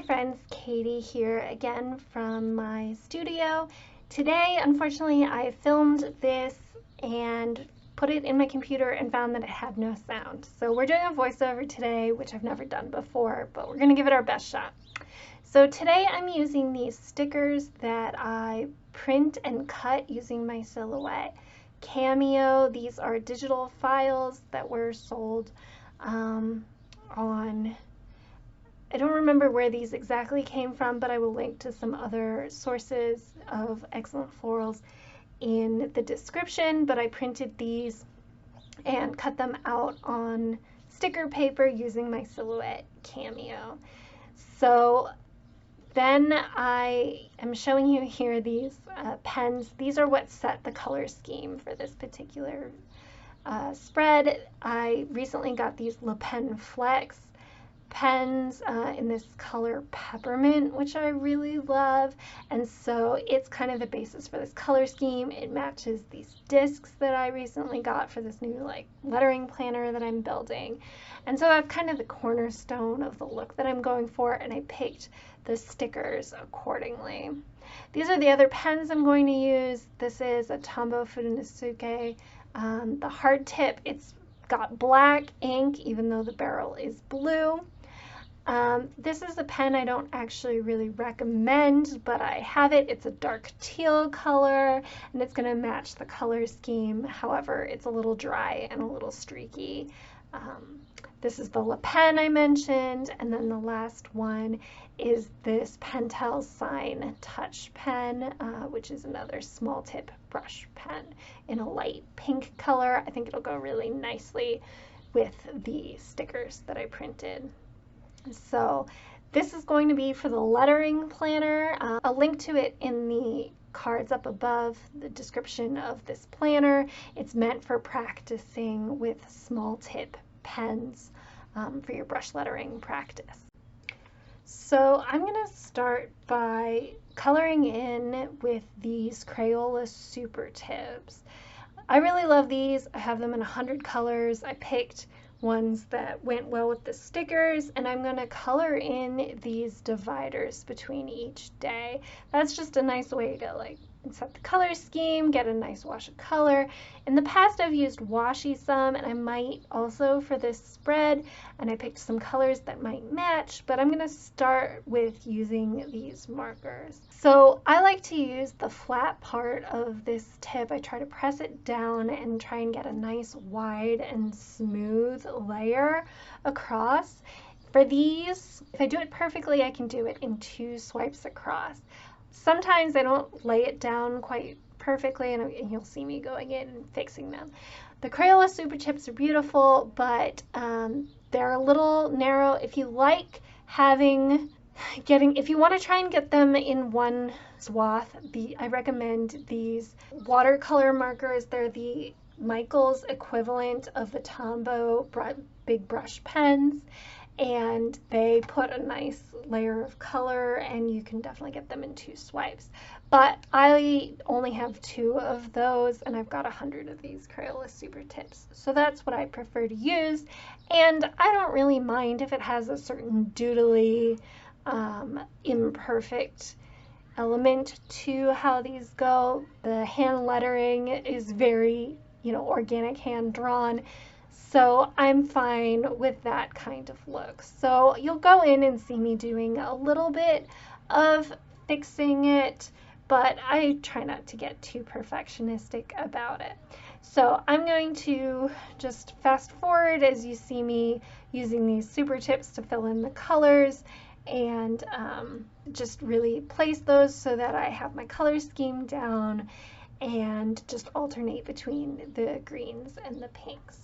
my friends, Katie here again from my studio. Today, unfortunately, I filmed this and put it in my computer and found that it had no sound. So we're doing a voiceover today, which I've never done before, but we're gonna give it our best shot. So today I'm using these stickers that I print and cut using my Silhouette Cameo. These are digital files that were sold on, I don't remember where these exactly came from, but I will link to some other sources of excellent florals in the description. But I printed these and cut them out on sticker paper using my Silhouette Cameo. So then I am showing you here these pens. These are what set the color scheme for this particular spread. I recently got these Le Pen Flex pens in this color peppermint, which I really love, and so it's kind of the basis for this color scheme. It matches these discs that I recently got for this new lettering planner that I'm building, and so that's kind of the cornerstone of the look that I'm going for, and I picked the stickers accordingly. These are the other pens I'm going to use. This is a Tombow Fudenosuke. The hard tip, it's got black ink even though the barrel is blue. This is a pen I don't actually really recommend, but I have it. It's a dark teal color and it's going to match the color scheme. However, it's a little dry and a little streaky. This is the Le Pen I mentioned, and then the last one is this Pentel Sign Touch pen, which is another small tip brush pen in a light pink color. I think it'll go really nicely with the stickers that I printed. So this is going to be for the lettering planner. I'll link to it in the cards up above the description of this planner. It's meant for practicing with small tip pens for your brush lettering practice. So I'm going to start by coloring in with these Crayola Super Tips. I really love these. I have them in 100 colors. I picked ones that went well with the stickers, and I'm going to color in these dividers between each day. That's just a nice way to set the color scheme, get a nice wash of color. In the past I've used washi some, and I might also for this spread, and I picked some colors that might match, but I'm going to start with using these markers. So I like to use the flat part of this tip. I try to press it down and try and get a nice wide and smooth layer across. For these, if I do it perfectly, I can do it in 2 swipes across. Sometimes I don't lay it down quite perfectly, and you'll see me going in and fixing them. The Crayola Super Tips are beautiful, but they're a little narrow. If you like if you want to try and get them in one swath, I recommend these watercolor markers. They're the Michaels equivalent of the Tombow big brush pens, and they put a nice layer of color, and you can definitely get them in 2 swipes. But I only have 2 of those, and I've got 100 of these Crayola Super Tips. So that's what I prefer to use, and I don't really mind if it has a certain doodly, imperfect element to how these go. The hand lettering is very, organic, hand drawn. So I'm fine with that kind of look. So you'll go in and see me doing a little bit of fixing it, but I try not to get too perfectionistic about it. So I'm going to just fast forward as you see me using these super tips to fill in the colors, and just really place those so that I have my color scheme down and just alternate between the greens and the pinks.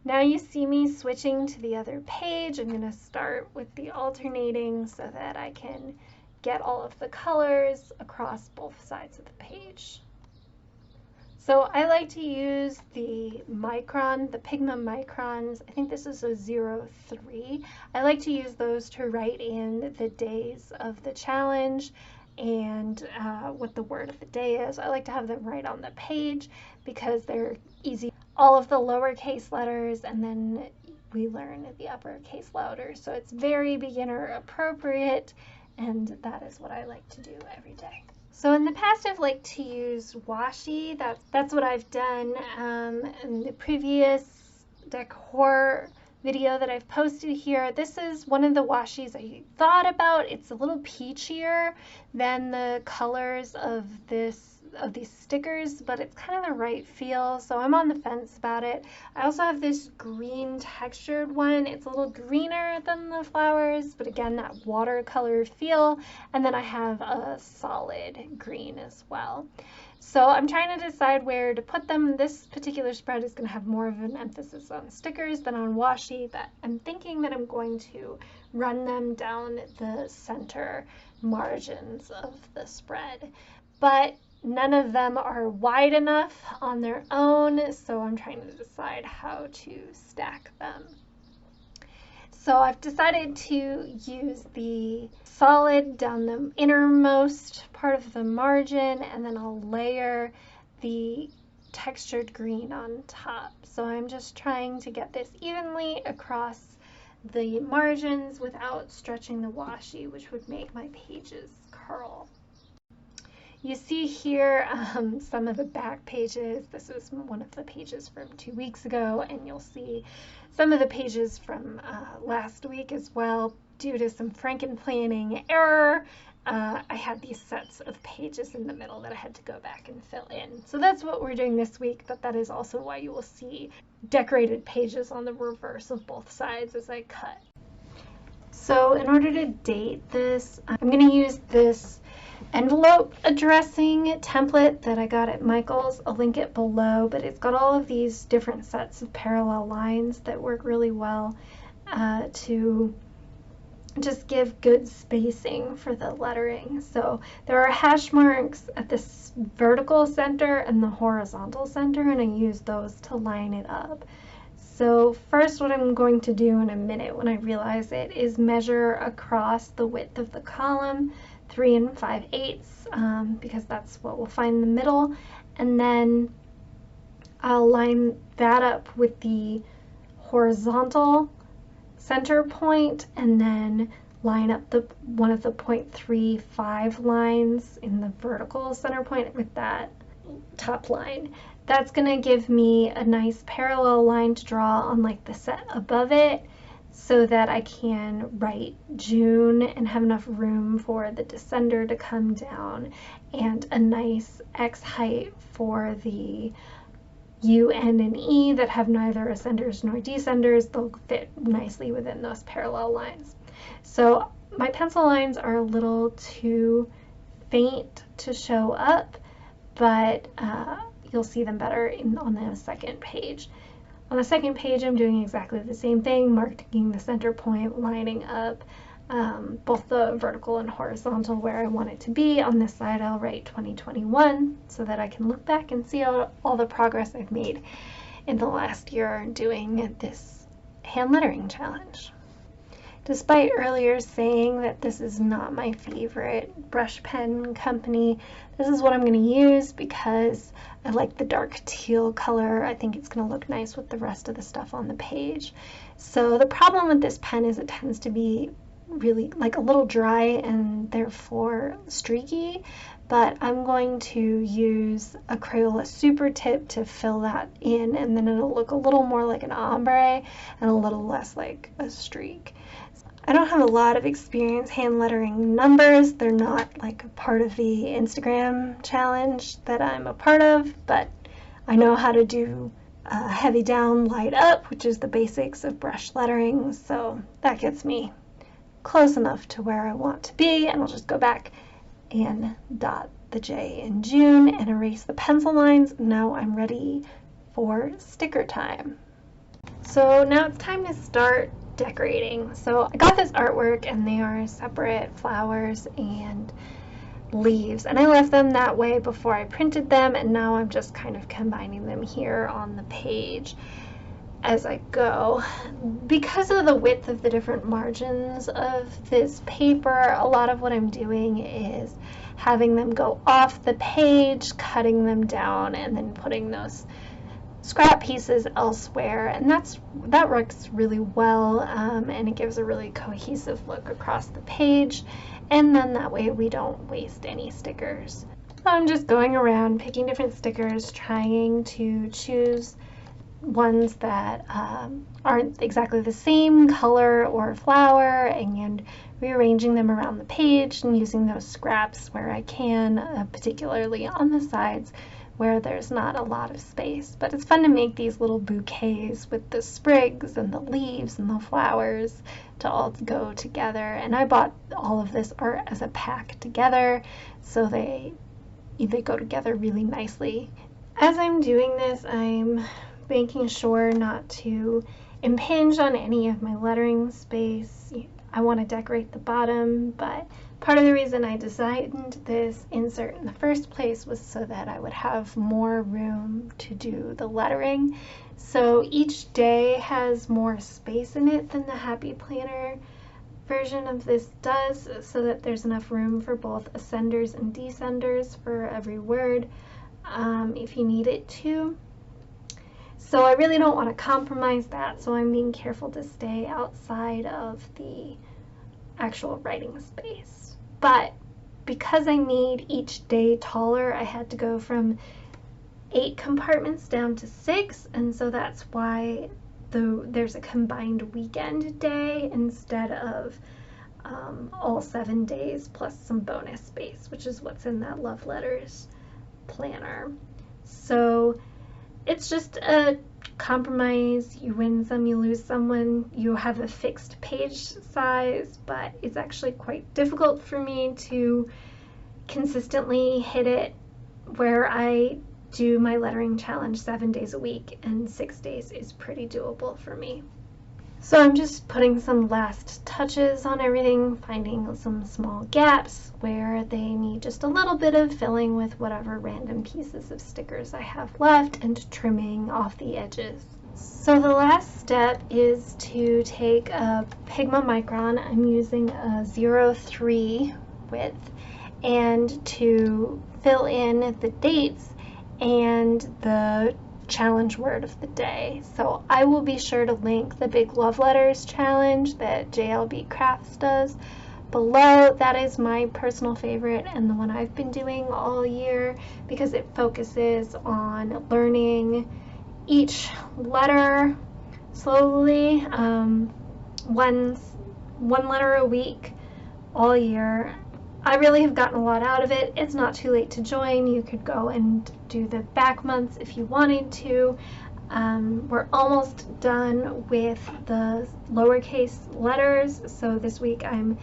Now you see me switching to the other page. I'm going to start with the alternating so that I can get all of the colors across both sides of the page. So I like to use the Micron, the Pigma Microns. I think this is a 03. I like to use those to write in the days of the challenge and what the word of the day is. I like to have them right on the page because they're easy. All of the lowercase letters, and then we learn the uppercase louder. So it's very beginner appropriate, and that is what I like to do every day. So in the past, I've liked to use washi. That's what I've done in the previous decor video that I've posted here. This is one of the washis I thought about. It's a little peachier than the colors of these stickers, but it's kind of the right feel, so I'm on the fence about it. I also have this green textured one. It's a little greener than the flowers, but again, that watercolor feel. And then I have a solid green as well. So I'm trying to decide where to put them. This particular spread is going to have more of an emphasis on stickers than on washi, but I'm thinking that I'm going to run them down the center margins of the spread. But none of them are wide enough on their own, so I'm trying to decide how to stack them. So I've decided to use the solid down the innermost part of the margin, and then I'll layer the textured green on top. So I'm just trying to get this evenly across the margins without stretching the washi, which would make my pages curl. You see here some of the back pages. This is one of the pages from 2 weeks ago, and you'll see some of the pages from last week as well. Due to some franken-planning error, I had these sets of pages in the middle that I had to go back and fill in. So that's what we're doing this week, but that is also why you will see decorated pages on the reverse of both sides as I cut. So in order to date this, I'm going to use this envelope addressing template that I got at Michael's. I'll link it below, but it's got all of these different sets of parallel lines that work really well to just give good spacing for the lettering. So there are hash marks at this vertical center and the horizontal center, and I use those to line it up. So first, what I'm going to do in a minute when I realize it is measure across the width of the column 3 5/8 because that's what we'll find in the middle, and then I'll line that up with the horizontal center point, and then line up one of the 0.35 lines in the vertical center point with that top line. That's going to give me a nice parallel line to draw on like the set above it, so that I can write June and have enough room for the descender to come down, and a nice X height for the U, N, and E that have neither ascenders nor descenders. They'll fit nicely within those parallel lines. So my pencil lines are a little too faint to show up, but you'll see them better on the second page. On the second page, I'm doing exactly the same thing, marking the center point, lining up both the vertical and horizontal where I want it to be. On this side, I'll write 2021 so that I can look back and see all the progress I've made in the last year doing this hand lettering challenge. Despite earlier saying that this is not my favorite brush pen company, this is what I'm going to use because I like the dark teal color. I think it's going to look nice with the rest of the stuff on the page. So the problem with this pen is it tends to be really like a little dry and therefore streaky, but I'm going to use a Crayola Super Tip to fill that in, and then it'll look a little more like an ombre and a little less like a streak. I don't have a lot of experience hand lettering numbers. They're not like a part of the Instagram challenge that I'm a part of, but I know how to do heavy down, light up, which is the basics of brush lettering, so that gets me close enough to where I want to be, and I'll just go back and dot the J in June and erase the pencil lines. Now I'm ready for sticker time. So now it's time to start decorating. So I got this artwork and they are separate flowers and leaves, and I left them that way before I printed them, and now I'm just kind of combining them here on the page as I go. Because of the width of the different margins of this paper, a lot of what I'm doing is having them go off the page, cutting them down, and then putting those scrap pieces elsewhere, and that works really well, and it gives a really cohesive look across the page, and then that way we don't waste any stickers. So I'm just going around picking different stickers, trying to choose ones that aren't exactly the same color or flower, and rearranging them around the page and using those scraps where I can, particularly on the sides where there's not a lot of space. But it's fun to make these little bouquets with the sprigs and the leaves and the flowers to all go together. And I bought all of this art as a pack together, so they go together really nicely. As I'm doing this, I'm making sure not to impinge on any of my lettering space. I want to decorate the bottom, but part of the reason I designed this insert in the first place was so that I would have more room to do the lettering. So each day has more space in it than the Happy Planner version of this does, so that there's enough room for both ascenders and descenders for every word, if you need it to. So I really don't want to compromise that, so I'm being careful to stay outside of the actual writing space. But because I made each day taller, I had to go from 8 compartments down to 6, and so that's why there's a combined weekend day instead of all 7 days plus some bonus space, which is what's in that Love Letters planner. So it's just a compromise. You win some, you lose some when you have a fixed page size, but it's actually quite difficult for me to consistently hit it where I do my lettering challenge 7 days a week, and 6 days is pretty doable for me. So I'm just putting some last touches on everything, finding some small gaps where they need just a little bit of filling with whatever random pieces of stickers I have left, and trimming off the edges. So the last step is to take a Pigma Micron. I'm using a 0.3 width, and to fill in the dates and the challenge word of the day. So I will be sure to link the Big Love Letters challenge that JLB Crafts does below. That is my personal favorite and the one I've been doing all year, because it focuses on learning each letter slowly, one letter a week all year. I really have gotten a lot out of it. It's not too late to join. You could go and do the back months if you wanted to. We're almost done with the lowercase letters, so this week I'm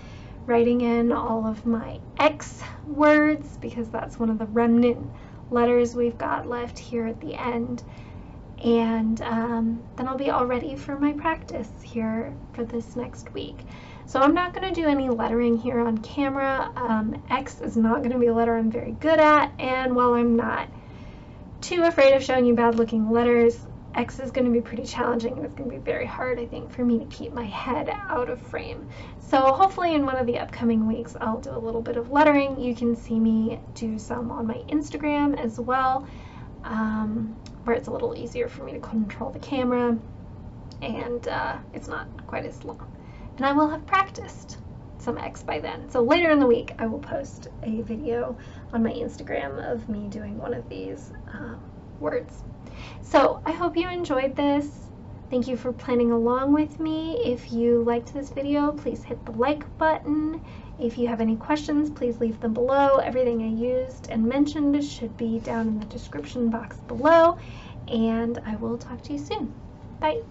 writing in all of my X words, because that's one of the remnant letters we've got left here at the end. And then I'll be all ready for my practice here for this next week. So I'm not going to do any lettering here on camera. X is not going to be a letter I'm very good at, and while I'm not too afraid of showing you bad looking letters, X is going to be pretty challenging, and it's going to be very hard, I think, for me to keep my head out of frame. So hopefully in one of the upcoming weeks I'll do a little bit of lettering. You can see me do some on my Instagram as well, where it's a little easier for me to control the camera, and it's not quite as long. And I will have practiced some X by then. So later in the week I will post a video on my Instagram of me doing one of these words. So I hope you enjoyed this. Thank you for planning along with me. If you liked this video, please hit the like button. If you have any questions, please leave them below. Everything I used and mentioned should be down in the description box below, and I will talk to you soon. Bye.